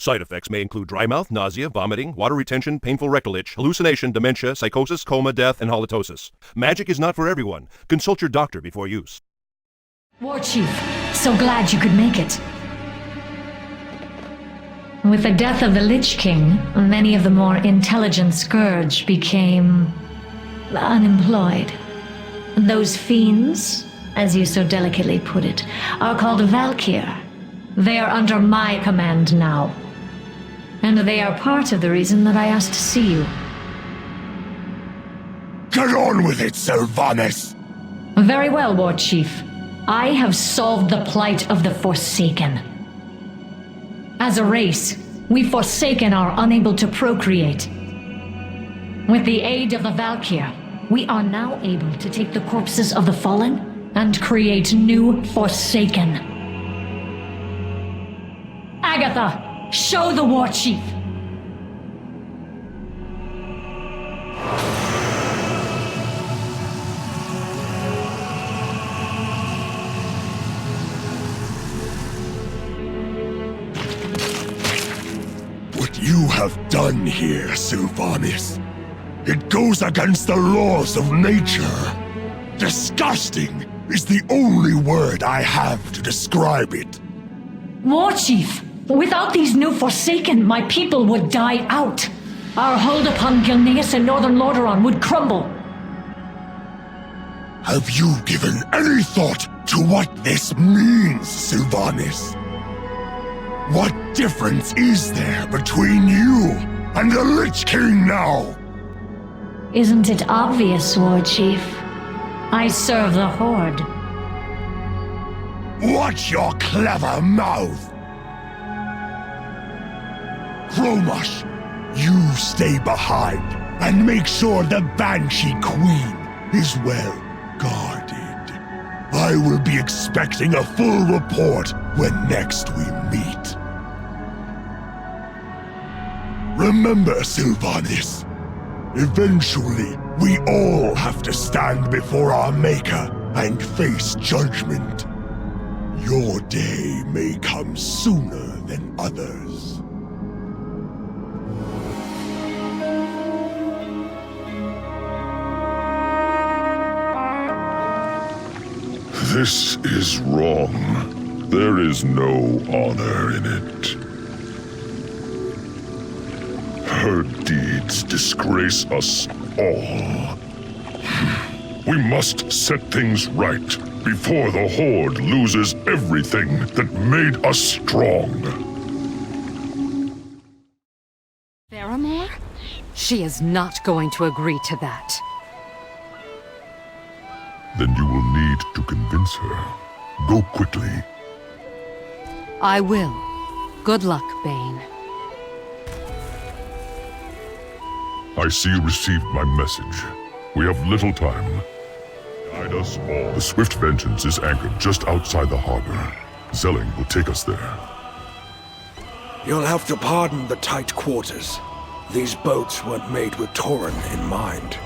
Side effects may include dry mouth, nausea, vomiting, water retention, painful rectal itch, hallucination, dementia, psychosis, coma, death, and halitosis. Magic is not for everyone. Consult your doctor before use. War Chief, so glad you could make it. With the death of the Lich King, many of the more intelligent Scourge became unemployed. Those fiends, as you so delicately put it, are called Valkyr. They are under my command now. And they are part of the reason that I asked to see you. Get on with it, Sylvanas! Very well, War Chief. I have solved the plight of the Forsaken. As a race, we Forsaken are unable to procreate. With the aid of the Valkyr, we are now able to take the corpses of the fallen and create new Forsaken. Agatha! Show the War Chief! What you have done here, Sylvanas, it goes against the laws of nature. Disgusting is the only word I have to describe it. War Chief! Without these new Forsaken, my people would die out. Our hold upon Gilneas and Northern Lordaeron would crumble. Have you given any thought to what this means, Sylvanas? What difference is there between you and the Lich King now? Isn't it obvious, War Chief? I serve the Horde. Watch your clever mouth! Chromash, you stay behind and make sure the Banshee Queen is well guarded. I will be expecting a full report when next we meet. Remember, Sylvanas, eventually we all have to stand before our Maker and face judgment. Your day may come sooner than others. This is wrong. There is no honor in it. Her deeds disgrace us all. We must set things right before the Horde loses everything that made us strong. Barrymore? She is not going to agree to that. Then you will need to convince her. Go quickly. I will. Good luck, Baine. I see you received my message. We have little time. Guide us all. The swift vengeance is anchored just outside the harbor. Zelling will take us there. You'll have to pardon the tight quarters. These boats weren't made with Tauren in mind.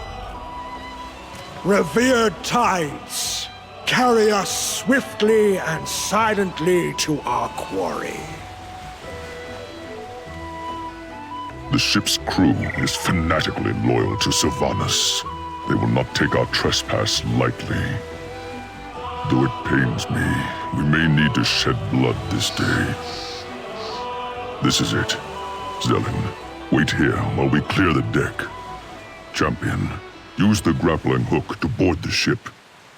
Revered tides, carry us swiftly and silently to our quarry. The ship's crew is fanatically loyal to Sylvanas. They will not take our trespass lightly. Though it pains me, we may need to shed blood this day. This is it. Zelling, wait here while we clear the deck. Champion, use the grappling hook to board the ship.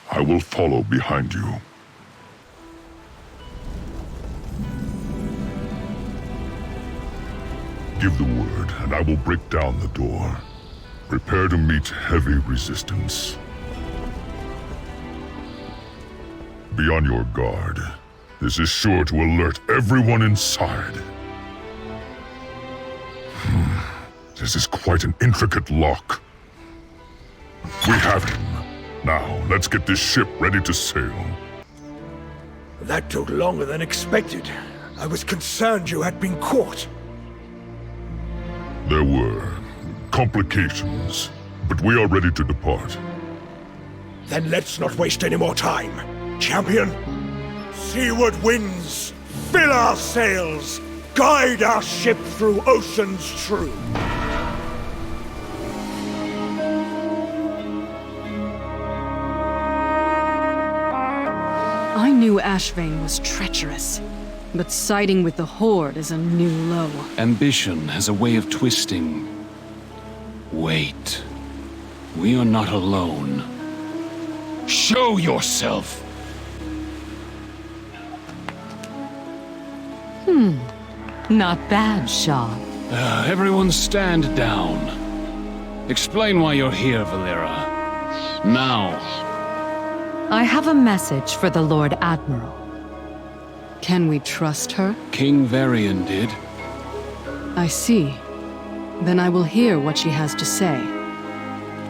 I will follow behind you. Give the word, and I will break down the door. Prepare to meet heavy resistance. Be on your guard. This is sure to alert everyone inside. This is quite an intricate lock. We have him. Now, let's get this ship ready to sail. That took longer than expected. I was concerned you had been caught. There were complications, but we are ready to depart. Then let's not waste any more time. Champion, seaward winds, fill our sails. Guide our ship through oceans true. I knew Ashvane was treacherous, but siding with the Horde is a new low. Ambition has a way of twisting. Wait. We are not alone. Show yourself! Not bad, Shaw. Everyone stand down. Explain why you're here, Valera. Now. I have a message for the Lord Admiral. Can we trust her? King Varian did. I see. Then I will hear what she has to say.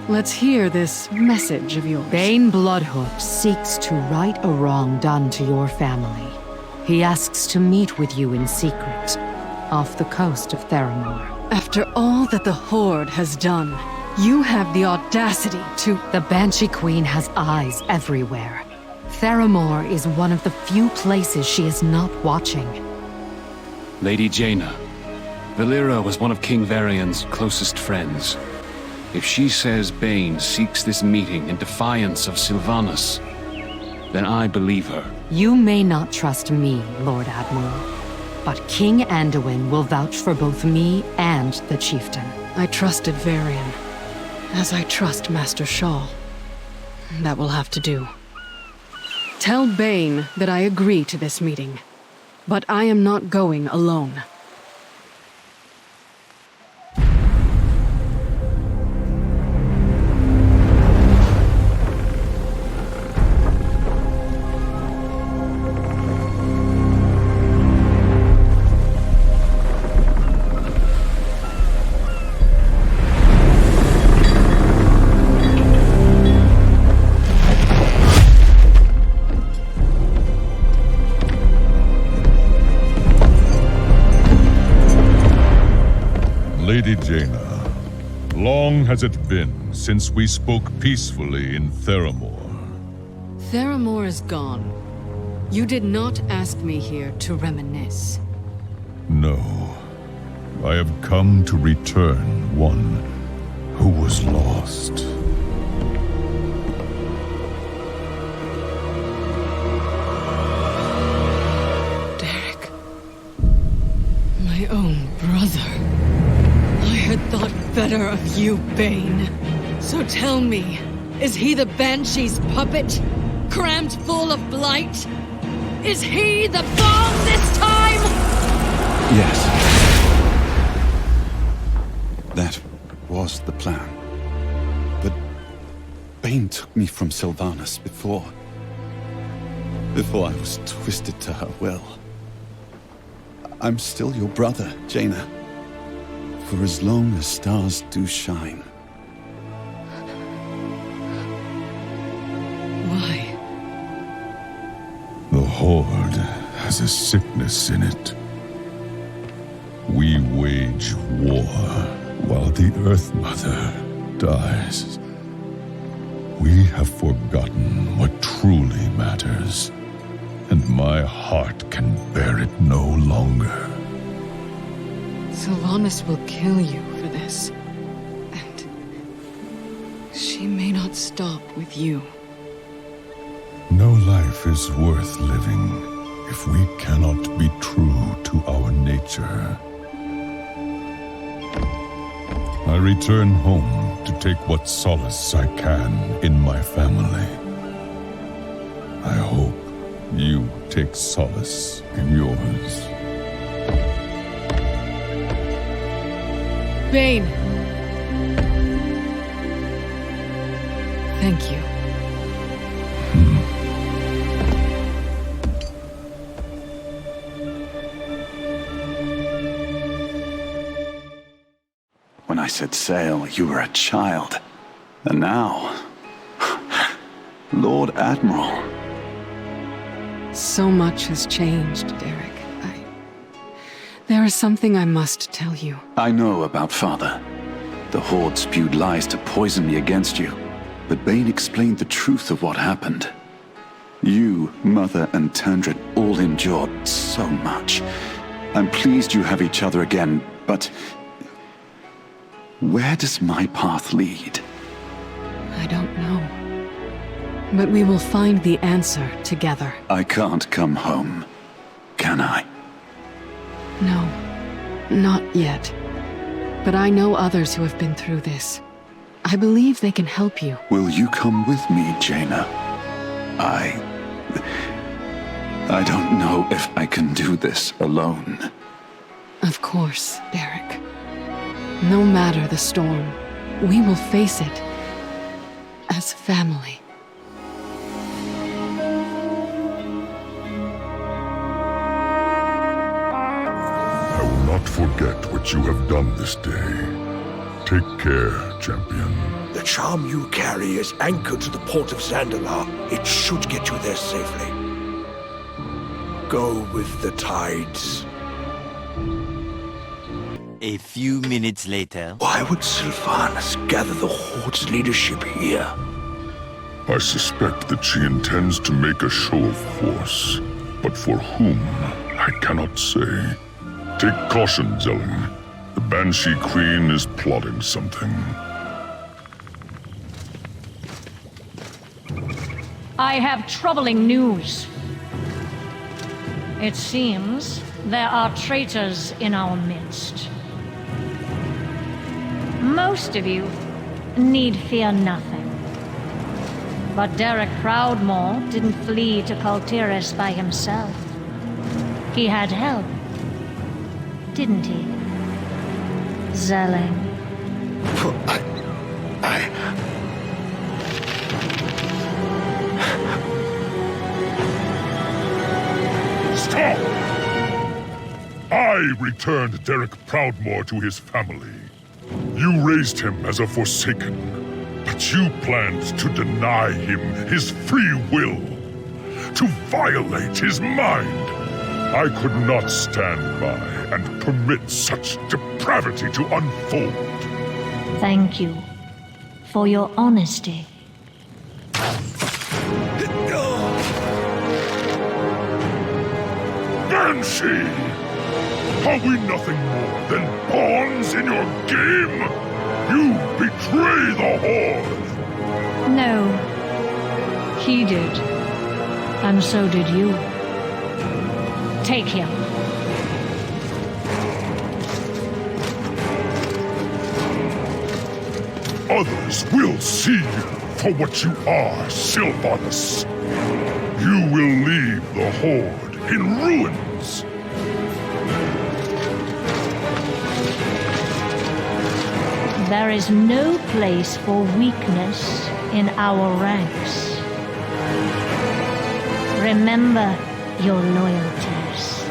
Let's hear this message of yours. Baine Bloodhoof seeks to right a wrong done to your family. He asks to meet with you in secret, off the coast of Theramore. After all that the Horde has done, you have the audacity to... The Banshee Queen has eyes everywhere. Theramore is one of the few places she is not watching. Lady Jaina, Valera was one of King Varian's closest friends. If she says Baine seeks this meeting in defiance of Sylvanas, then I believe her. You may not trust me, Lord Admiral, but King Anduin will vouch for both me and the chieftain. I trusted Varian, as I trust Master Shaw. That will have to do. Tell Baine that I agree to this meeting, but I am not going alone. Lady Jaina, long has it been since we spoke peacefully in Theramore. Theramore is gone. You did not ask me here to reminisce. No. I have come to return one who was lost. Derek. My own brother. I had thought better of you, Baine. So tell me, is he the Banshee's puppet? Crammed full of blight? Is he the bomb this time? Yes. That was the plan. But Baine took me from Sylvanas before I was twisted to her will. I'm still your brother, Jaina. For as long as stars do shine. Why? The Horde has a sickness in it. We wage war while the Earth Mother dies. We have forgotten what truly matters, and my heart can bear it no longer. Sylvanas will kill you for this. And she may not stop with you. No life is worth living if we cannot be true to our nature. I return home to take what solace I can in my family. I hope you take solace in yours. Baine! Thank you. When I said sail, you were a child. And now... Lord Admiral. So much has changed, Derek. There is something I must tell you. I know about Father. The Horde spewed lies to poison me against you. But Baine explained the truth of what happened. You, Mother, and Tandred all endured so much. I'm pleased you have each other again, but where does my path lead? I don't know. But we will find the answer together. I can't come home, can I? No, not yet. But I know others who have been through this. I believe they can help you. Will you come with me, Jaina? I don't know if I can do this alone. Of course, Derek. No matter the storm, we will face it as family. I will not forget what you have done this day. Take care, champion. The charm you carry is anchored to the port of Zandalar. It should get you there safely. Go with the tides. A few minutes later... Why would Sylvanas gather the Horde's leadership here? I suspect that she intends to make a show of force, but for whom, I cannot say. Take caution, Zelen. The Banshee Queen is plotting something. I have troubling news. It seems there are traitors in our midst. Most of you need fear nothing. But Derek Proudmoore didn't flee to Kul Tiras by himself. He had help, didn't he? Zelen. Stop! I returned Derek Proudmoore to his family. You raised him as a Forsaken, but you planned to deny him his free will, to violate his mind. I could not stand by and permit such depravity to unfold. Thank you for your honesty. Banshee! Are we nothing more than pawns in your game? You betray the Horde! No. He did. And so did you. Take him. Others will see you for what you are, Sylvanas. You will leave the Horde in ruins. There is no place for weakness in our ranks. Remember your loyalties.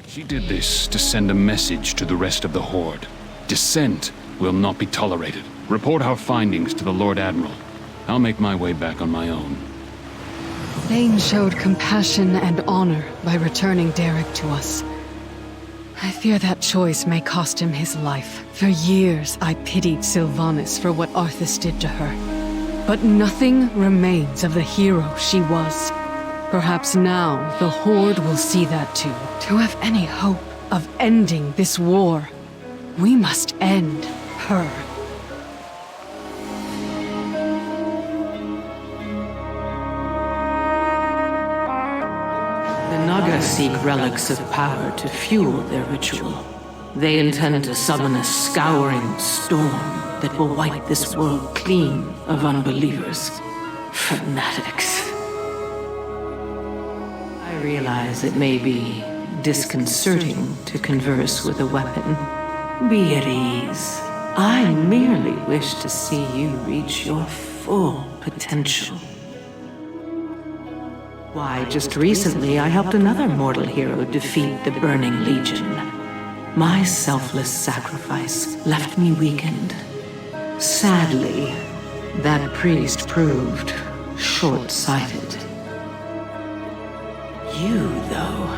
She did this to send a message to the rest of the Horde. Dissent will not be tolerated. Report our findings to the Lord Admiral. I'll make my way back on my own. Baine showed compassion and honor by returning Derek to us. I fear that choice may cost him his life. For years, I pitied Sylvanas for what Arthas did to her. But nothing remains of the hero she was. Perhaps now the Horde will see that too. To have any hope of ending this war, we must end her. The Naga seek relics of power to fuel their ritual. They intend to summon a scouring storm that will wipe this world clean of unbelievers. Fanatics. I realize it may be disconcerting to converse with a weapon. Be at ease. I merely wish to see you reach your full potential. Why, just recently I helped another mortal hero defeat the Burning Legion. My selfless sacrifice left me weakened. Sadly, that priest proved short-sighted. You, though,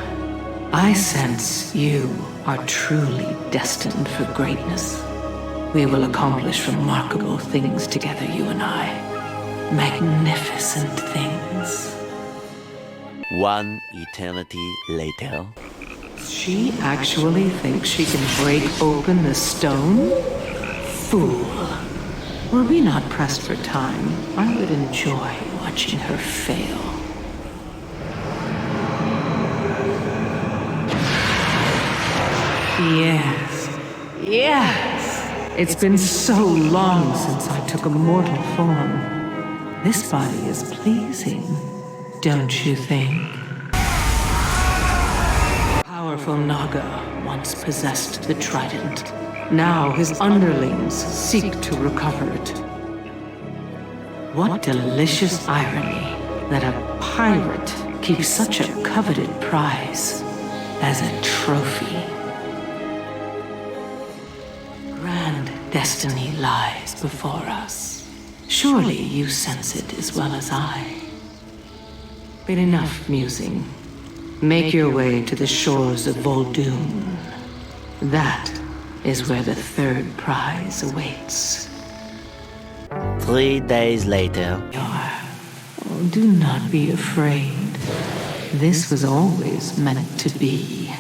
I sense you are truly destined for greatness. We will accomplish remarkable things together, you and I. Magnificent things. One eternity later. She actually thinks she can break open the stone? Fool. Were we not pressed for time, I would enjoy watching her fail. Yes. It's been so long since I took a mortal form. This body is pleasing, don't you think? Powerful Naga once possessed the trident. Now his underlings seek to recover it. What delicious irony that a pirate keeps such a coveted prize as a trophy. Grand destiny lies before us. Surely you sense it as well as I. But enough musing. Make your way to the shores of Vol'dun. That is where the third prize awaits. 3 days later. Oh, do not be afraid. This was always meant to be.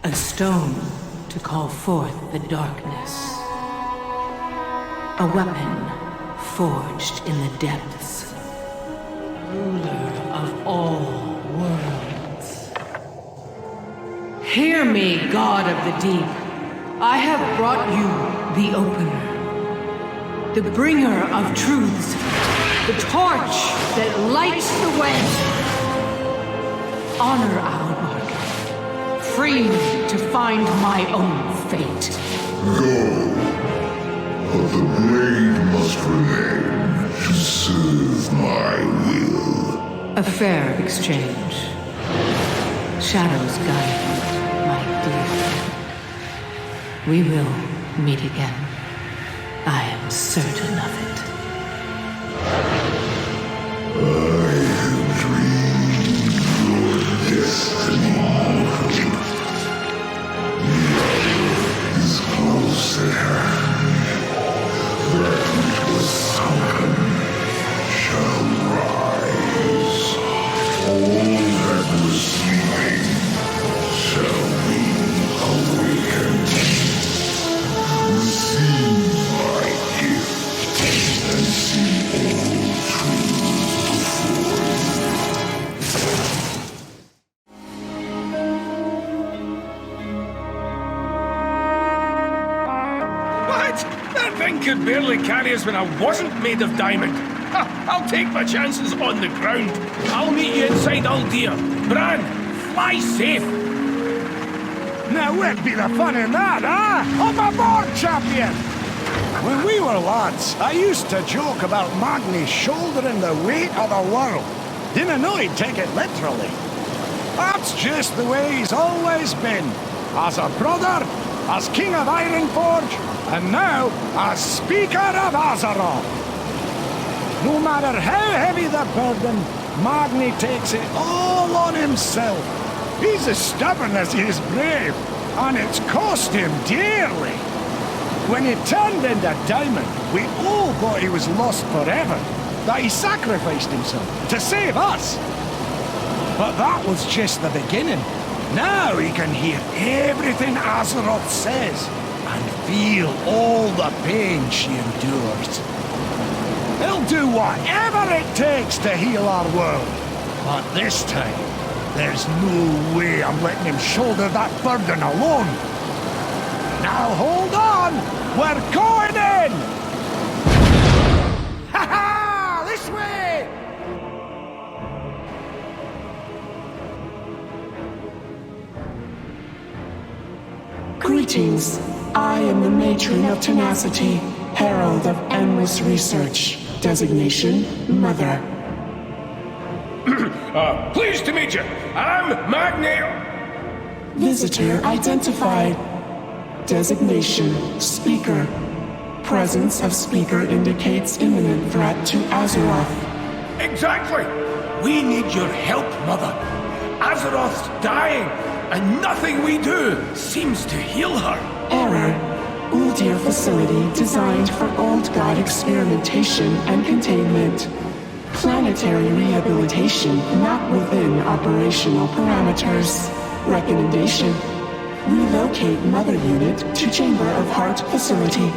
A stone to call forth the darkness. A weapon forged in the depths. Ruler of all worlds. Hear me, God of the Deep. I have brought you the Opener, the bringer of truths, the torch that lights the way. Honor our bargain. Free me to find my own fate. Go, but the blade must remain to serve my will. A fair exchange. Shadows guide you, my dear friend. We will meet again. I am certain of it. I have dreamed your destiny mortal. The is close at hand. That which was sunken shall rise. All that was sleeping shall be awakened. Receive my gift and see all truths before What? That thing could barely carry us when I wasn't made of diamond. Ha, I'll take my chances on the ground. I'll meet you inside Aldir. Bran, fly safe. Now where'd be the fun in that, huh? On my board, champion! When we were lads, I used to joke about Magni shouldering the weight of the world. Didn't know he'd take it literally. That's just the way he's always been. As a brother, as King of Ironforge, and now as Speaker of Azeroth. No matter how heavy the burden, Magni takes it all on himself. He's as stubborn as he is brave, and it's cost him dearly. When he turned into Diamond, we all thought he was lost forever, that he sacrificed himself to save us. But that was just the beginning. Now he can hear everything Azeroth says, and feel all the pain she endures. He'll do whatever it takes to heal our world, but this time, there's no way I'm letting him shoulder that burden alone. Now hold on! We're going in! Ha ha! This way! Greetings. I am the Matron of Tenacity, Herald of Endless Research. Designation, Mother. Pleased to meet you. I'm Magni. Visitor identified. Designation, Speaker. Presence of Speaker indicates imminent threat to Azeroth. Exactly. We need your help, Mother. Azeroth's dying, and nothing we do seems to heal her. Error. Uldir facility designed for old god experimentation and containment. Planetary rehabilitation not within operational parameters. Recommendation: relocate Mother Unit to Chamber of Heart facility.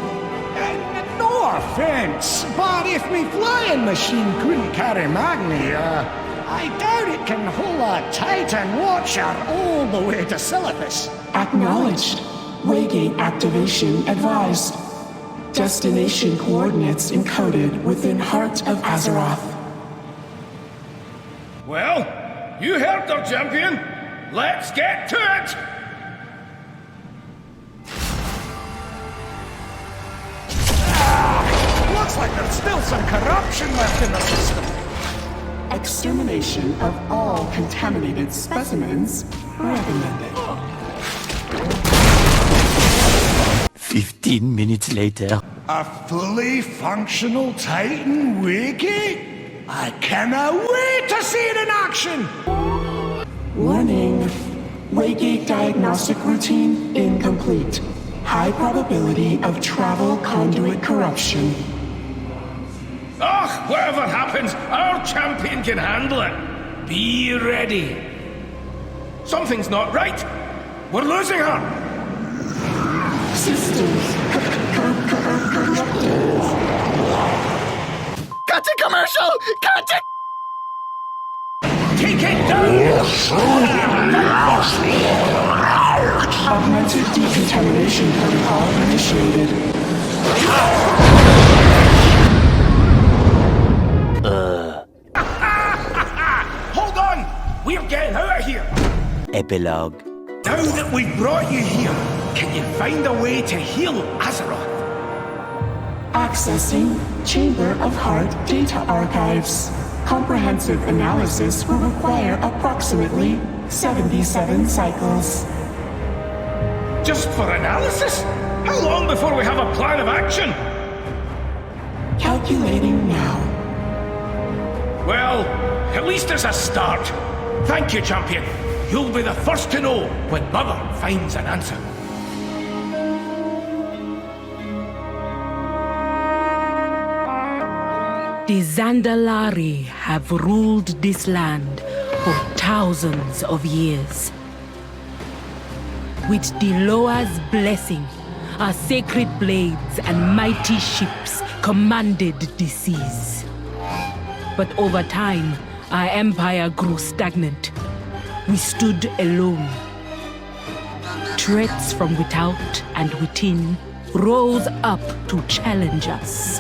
No offense, but if me flying machine couldn't carry Magni, I doubt it can haul a Titan Watcher all the way to Sylvanas. Acknowledged. Waygate activation advised. Destination coordinates encoded within Heart of Azeroth. Well, you heard her, champion. Let's get to it! Looks like there's still some corruption left in the system. Extermination of all contaminated specimens recommended. 15 minutes later. A fully functional Titan Waygate? I cannot wait to see it in action! Warning. Waygate diagnostic routine incomplete. High probability of travel conduit corruption. Ugh, whatever happens, our champion can handle it. Be ready. Something's not right. We're losing her. Systems corrupted. Cut to commercial! Cut to... Take it down! Augmented decontamination protocol initiated. Hold on! We're getting out of here! Epilogue. Now that we've brought you here, can you find a way to heal Azeroth? Accessing Chamber of Heart data archives. Comprehensive analysis will require approximately 77 cycles. Just for analysis? How long before we have a plan of action? Calculating now. Well, at least it's a start. Thank you, champion. You'll be the first to know when Mother finds an answer. The Zandalari have ruled this land for thousands of years. With the Loa's blessing, our sacred blades and mighty ships commanded the seas. But over time, our empire grew stagnant. We stood alone. Threats from without and within rose up to challenge us,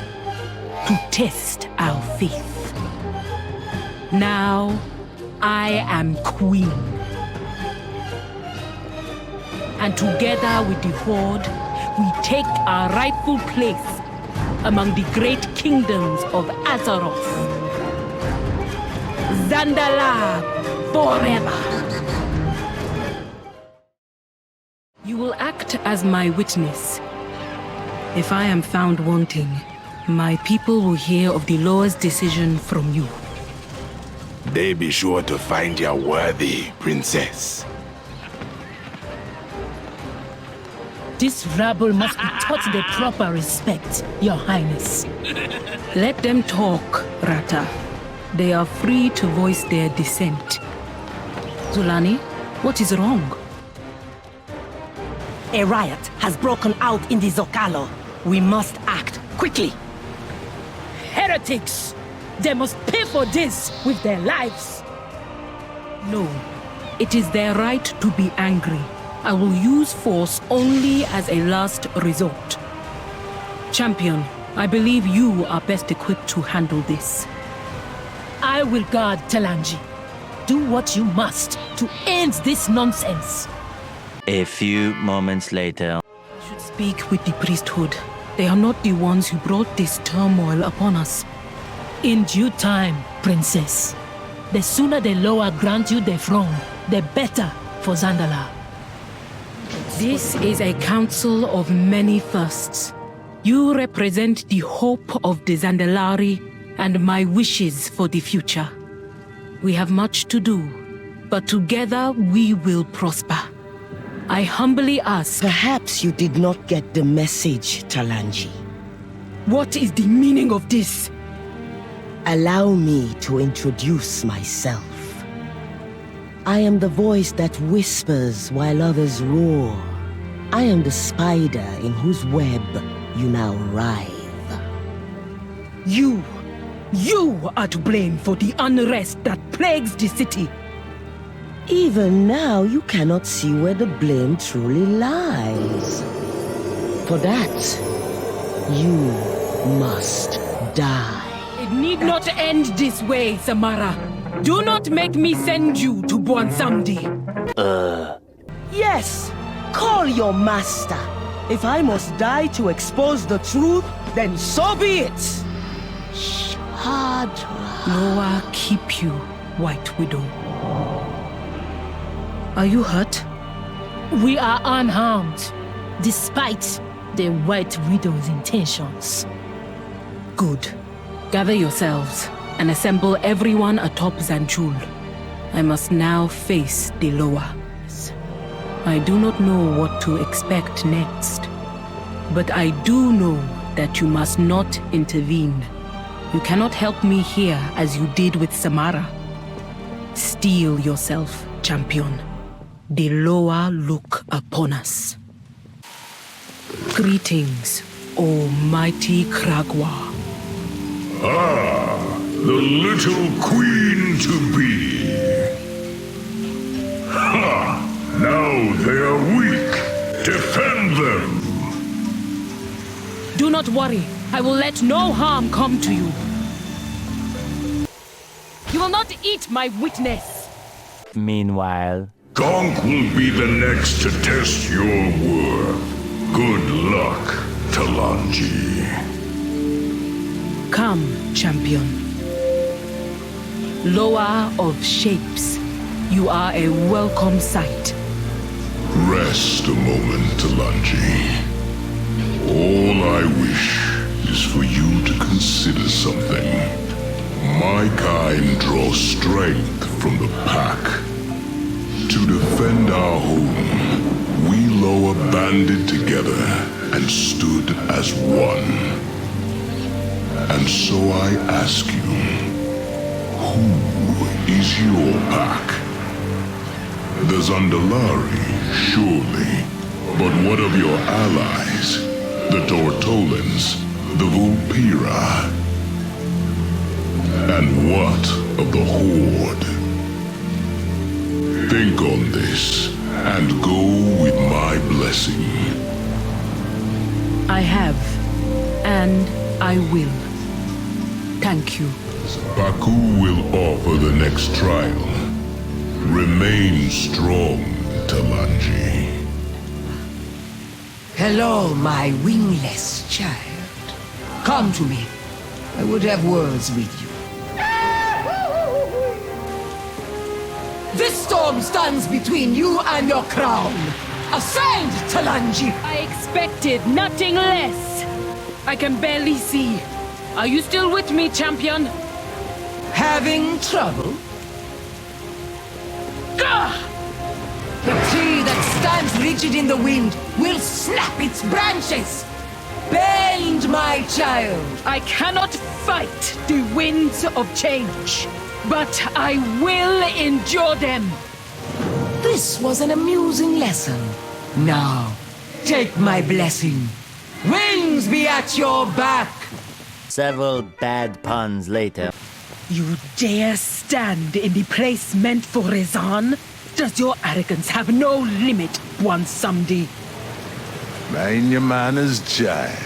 to test our faith. Now, I am queen. And together with the Horde, we take our rightful place among the great kingdoms of Azeroth. Zandalar forever! You will act as my witness. If I am found wanting, my people will hear of the Lord's decision from you. They be sure to find you worthy, princess. This rabble must be taught the proper respect, Your Highness. Let them talk, Rata. They are free to voice their dissent. Zulani, what is wrong? A riot has broken out in the Zocalo. We must act quickly. Heretics! They must pay for this with their lives! No, it is their right to be angry. I will use force only as a last resort. Champion, I believe you are best equipped to handle this. I will guard Talanji. Do what you must to end this nonsense. A few moments later. I should speak with the priesthood. They are not the ones who brought this turmoil upon us. In due time, princess. The sooner the Loa grant you the throne, the better for Zandalar. This is a council of many firsts. You represent the hope of the Zandalari and my wishes for the future. We have much to do, but together we will prosper. I humbly ask... Perhaps you did not get the message, Talanji. What is the meaning of this? Allow me to introduce myself. I am the voice that whispers while others roar. I am the spider in whose web you now writhe. You are to blame for the unrest that plagues the city. Even now, you cannot see where the blame truly lies. For that, you must die. It need not end this way, Samara. Do not make me send you to Bwansamdi. Yes, call your master. If I must die to expose the truth, then so be it. Noah, keep you, White Widow. Are you hurt? We are unharmed, despite the White Widow's intentions. Good. Gather yourselves and assemble everyone atop Zanchul. I must now face Deloa. I do not know what to expect next, but I do know that you must not intervene. You cannot help me here as you did with Samara. Steel yourself, champion. Deloa look upon us. Greetings, O mighty Kragwa. Ah, the little queen-to-be. Ha! Now they are weak. Defend them! Do not worry. I will let no harm come to you. You will not eat my witness. Meanwhile, Gonk will be the next to test your worth. Good luck, Talanji. Come, champion. Lower of shapes, you are a welcome sight. Rest a moment, Talanji. All I wish is for you to consider something. My kind draws strength from the pack. To defend our home, we Loa banded together and stood as one. And so I ask you, who is your pack? The Zandalari, surely. But what of your allies? The Tortolans, the Vulpira? And what of the Horde? Think on this, and go with my blessing. I have, and I will. Thank you. Baku will offer the next trial. Remain strong, Talanji. Hello, my wingless child. Come to me. I would have words with you. This storm stands between you and your crown. Ascend, Talanji! I expected nothing less. I can barely see. Are you still with me, champion? Having trouble? Gah! The tree that stands rigid in the wind will snap its branches! Bend, my child! I cannot fight the winds of change, but I will endure them. This was an amusing lesson. Now, take my blessing. Wings be at your back! several bad puns later. You dare stand in the place meant for Rezan? Does your arrogance have no limit, Bwansamdi? Mind your manners, child.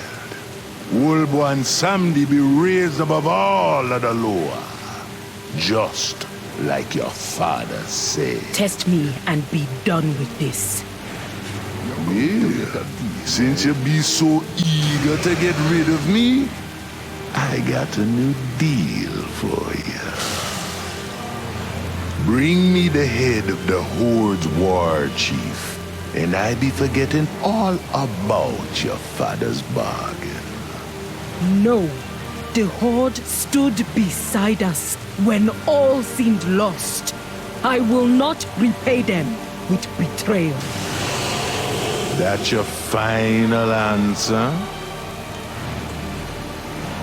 Will Bwansamdi be raised above all of the law? Just like your father said. Test me and be done with this. Yeah, since you be so eager to get rid of me, I got a new deal for you. Bring me the head of the Horde's war chief, and I be forgetting all about your father's bargain. No. The Horde stood beside us when all seemed lost. I will not repay them with betrayal. That's your final answer?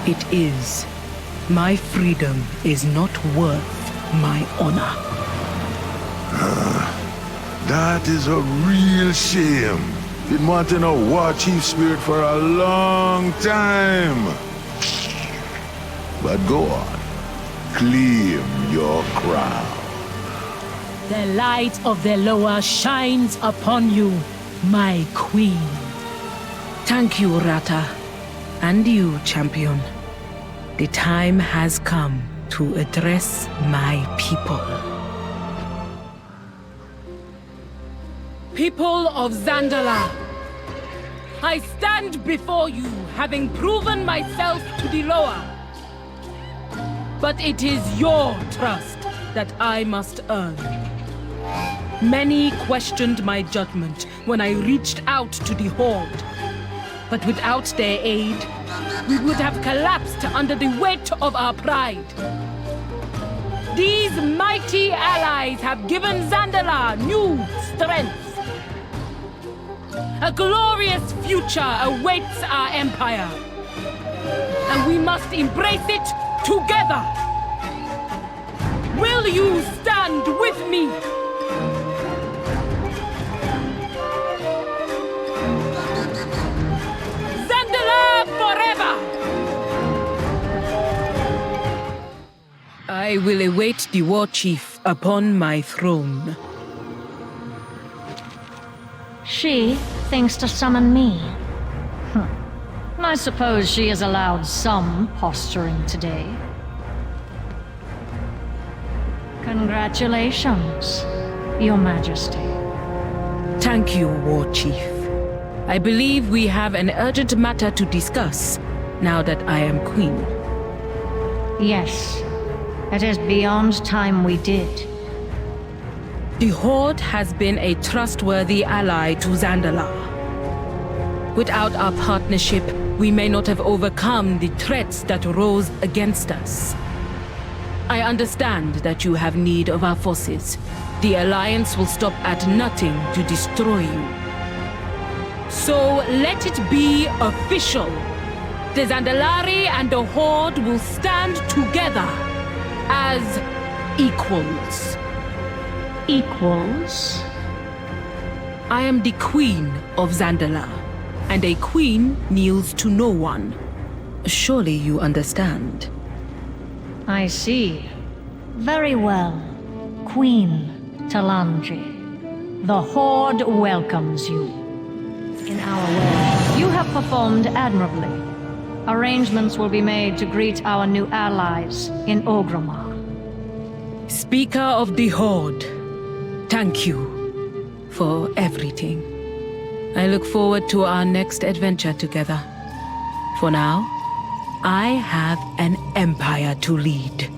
It is. My freedom is not worth my honor. That is a real shame. Been wanting a war chief spirit for a long time. But go on. Claim your crown. The light of the lower shines upon you, my queen. Thank you, Rata. And you, champion. The time has come to address my people. People of Zandalar, I stand before you having proven myself to the lower. But it is your trust that I must earn. Many questioned my judgment when I reached out to the Horde. But without their aid, we would have collapsed under the weight of our pride. These mighty allies have given Zandalar new strength. A glorious future awaits our empire. And we must embrace it together. Will you stand with me? Zandalar forever! I will await the war chief upon my throne. She thinks to summon me. I suppose she has allowed some posturing today. Congratulations, Your Majesty. Thank you, War Chief. I believe we have an urgent matter to discuss, now that I am Queen. Yes, it is beyond time we did. The Horde has been a trustworthy ally to Zandalar. Without our partnership, we may not have overcome the threats that rose against us. I understand that you have need of our forces. The Alliance will stop at nothing to destroy you. So let it be official. The Zandalari and the Horde will stand together as equals. Equals? I am the Queen of Zandalar, and a queen kneels to no one. Surely you understand. I see. Very well, Queen Talandri. The Horde welcomes you. In our way, you have performed admirably. Arrangements will be made to greet our new allies in Orgrimmar. Speaker of the Horde, thank you for everything. I look forward to our next adventure together. For now, I have an empire to lead.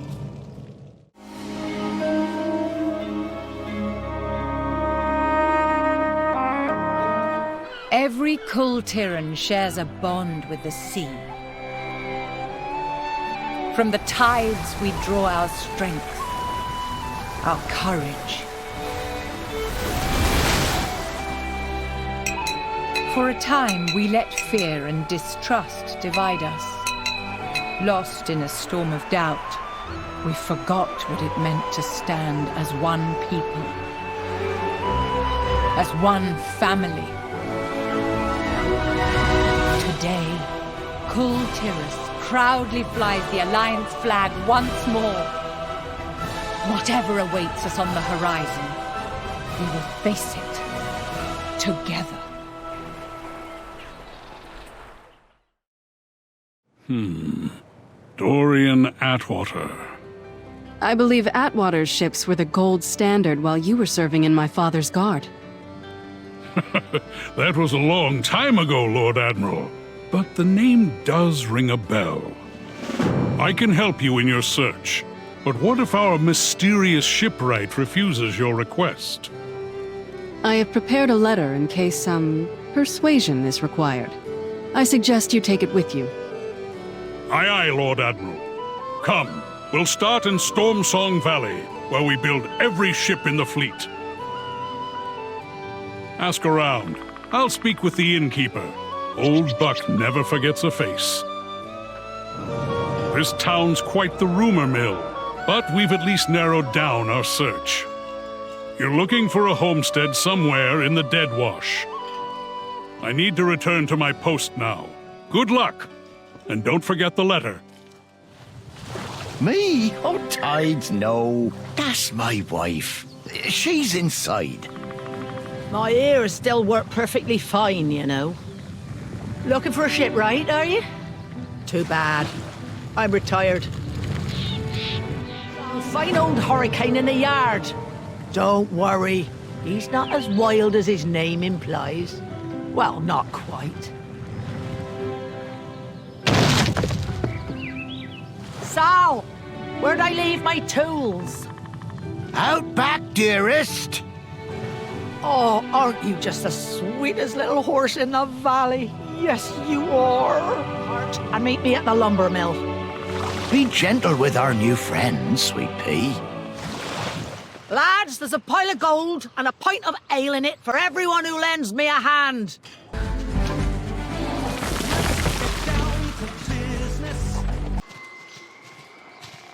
Every Kul Tiran shares a bond with the sea. From the tides we draw our strength, our courage. For a time, we let fear and distrust divide us. Lost in a storm of doubt, we forgot what it meant to stand as one people, as one family. Today, Kul Tiras proudly flies the Alliance flag once more. Whatever awaits us on the horizon, we will face it together. Dorian Atwater. I believe Atwater's ships were the gold standard while you were serving in my father's guard. That was a long time ago, Lord Admiral. But the name does ring a bell. I can help you in your search. But what if our mysterious shipwright refuses your request? I have prepared a letter in case some persuasion is required. I suggest you take it with you. Aye, aye, Lord Admiral. Come, we'll start in Stormsong Valley, where we build every ship in the fleet. Ask around. I'll speak with the innkeeper. Old Buck never forgets a face. This town's quite the rumor mill, but we've at least narrowed down our search. You're looking for a homestead somewhere in the Deadwash. I need to return to my post now. Good luck, and don't forget the letter. Me? Oh, tides, no. That's my wife. She's inside. My ears still work perfectly fine, you know. Looking for a shipwright, are you? Too bad. I'm retired. I'll find old Hurricane in the yard. Don't worry. He's not as wild as his name implies. Well, not quite. Sal! Where'd I leave my tools? Out back, dearest. Oh, aren't you just the sweetest little horse in the valley? Yes, you are. Heart, and meet me at the lumber mill. Be gentle with our new friend, sweet pea. Lads, there's a pile of gold and a pint of ale in it for everyone who lends me a hand.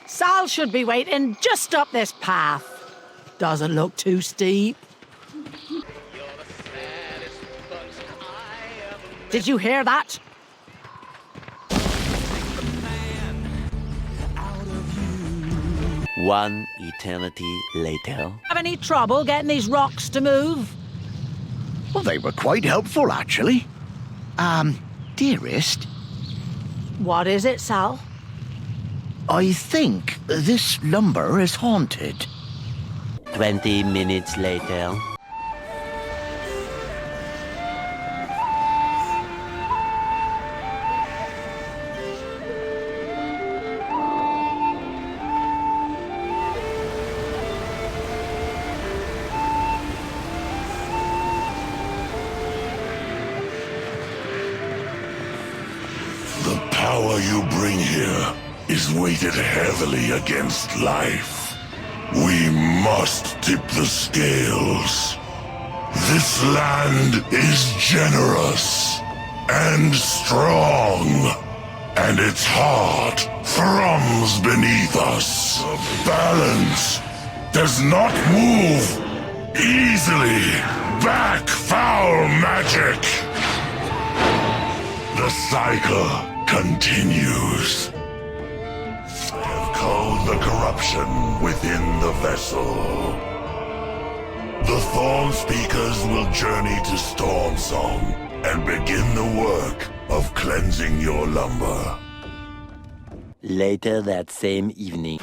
Sal should be waiting just up this path. Doesn't look too steep. Did you hear that? One eternity later. Have any trouble getting these rocks to move? Well, they were quite helpful, actually. Dearest? What is it, Sal? I think this lumber is haunted. 20 minutes later. The power you bring here is weighted heavily against life. We must tip the scales. This land is generous and strong, and its heart thrums beneath us. The balance does not move easily. Back, foul magic! The cycle continues. I have culled the corruption within the vessel. The Thorn Speakers will journey to Stormsong and begin the work of cleansing your lumber. Later that same evening.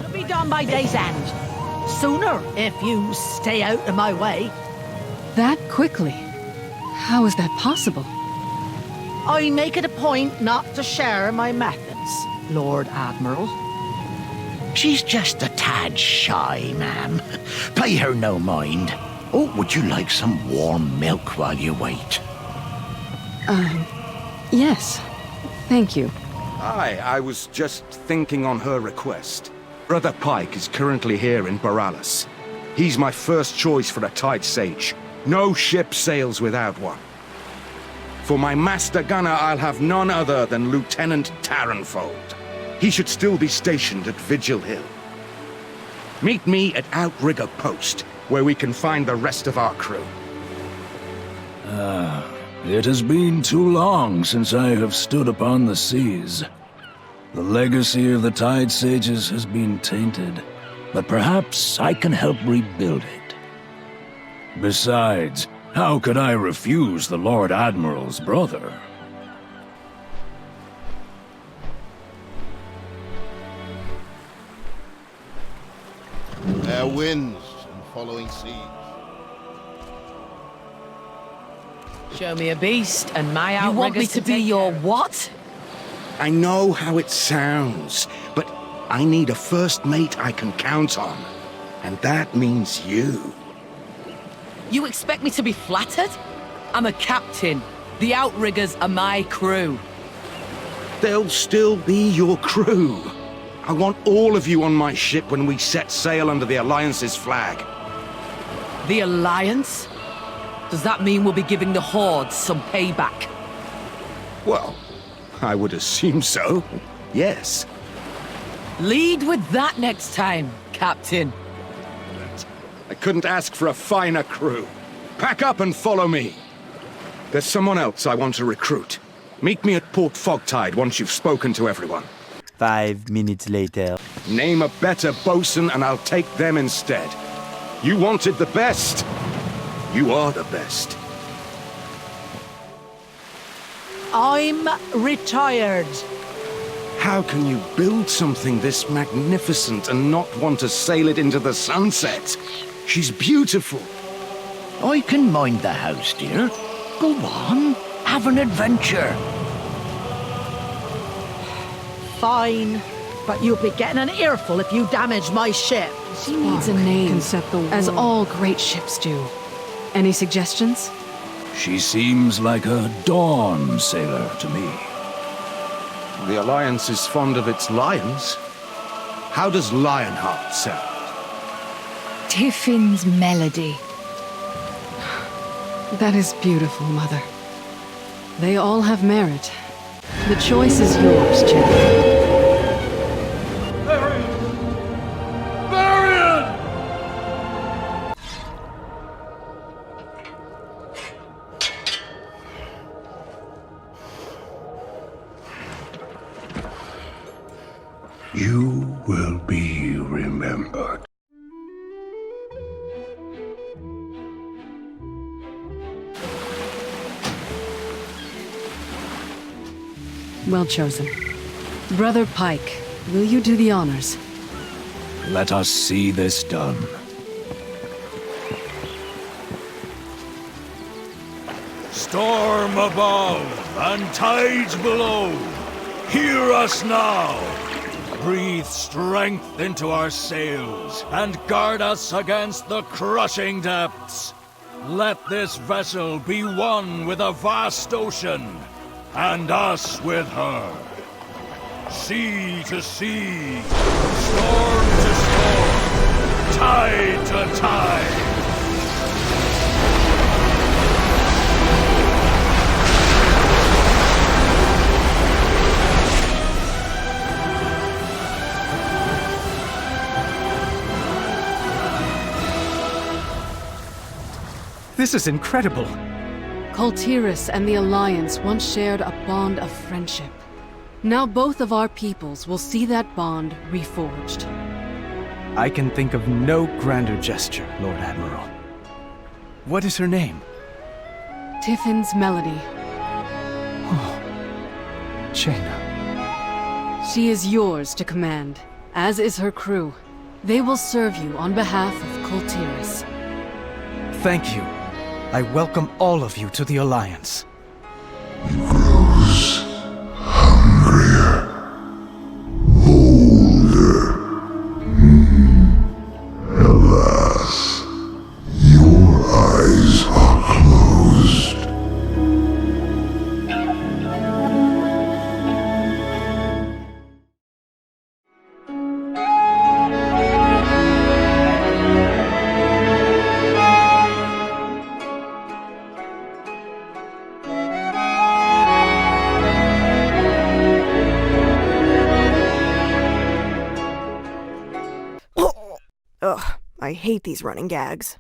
It'll be done by day's end. Sooner, if you stay out of my way. That quickly? How is that possible? I make it a point not to share my methods, Lord Admiral. She's just a tad shy, ma'am. Pay her no mind. Oh, would you like some warm milk while you wait? Yes. Thank you. Aye, I was just thinking on her request. Brother Pike is currently here in Boralis. He's my first choice for a Tide Sage. No ship sails without one. For my master gunner, I'll have none other than Lieutenant Taranfold. He should still be stationed at Vigil Hill. Meet me at Outrigger Post, where we can find the rest of our crew. It has been too long since I have stood upon the seas. The legacy of the Tide Sages has been tainted, but perhaps I can help rebuild it. Besides, how could I refuse the Lord Admiral's brother? Fair winds and following seas. Show me a beast and my outriggers. You want me to be your what? I know how it sounds, but I need a first mate I can count on. And that means you. You expect me to be flattered? I'm a captain. The Outriggers are my crew. They'll still be your crew. I want all of you on my ship when we set sail under the Alliance's flag. The Alliance? Does that mean we'll be giving the Horde some payback? Well, I would assume so. Yes. Lead with that next time, Captain. I couldn't ask for a finer crew. Pack up and follow me. There's someone else I want to recruit. Meet me at Port Fogtide once you've spoken to everyone. 5 minutes later. Name a better bosun and I'll take them instead. You wanted the best. You are the best. I'm retired. How can you build something this magnificent and not want to sail it into the sunset? She's beautiful. I can mind the house, dear. Go on, have an adventure. Fine, but you'll be getting an earful if you damage my ship. She needs a name, as all great ships do. Any suggestions? She seems like a dawn sailor to me. The Alliance is fond of its lions. How does Lionheart sound? Tiffin's melody. That is beautiful, Mother. They all have merit. The choice is yours, Jaina. You will be remembered. Well chosen. Brother Pike, will you do the honors? Let us see this done. Storm above and tides below, hear us now! Breathe strength into our sails and guard us against the crushing depths. Let this vessel be one with a vast ocean, and us with her. Sea to sea, storm to storm, tide to tide. This is incredible. Kul Tiras and the Alliance once shared a bond of friendship. Now both of our peoples will see that bond reforged. I can think of no grander gesture, Lord Admiral. What is her name? Tiffin's melody. Oh, Jaina. She is yours to command, as is her crew. They will serve you on behalf of Kul Tiras. Thank you. I welcome all of you to the Alliance. Grows hungrier, older. Alas, your eyes are closed. Ugh, I hate these running gags.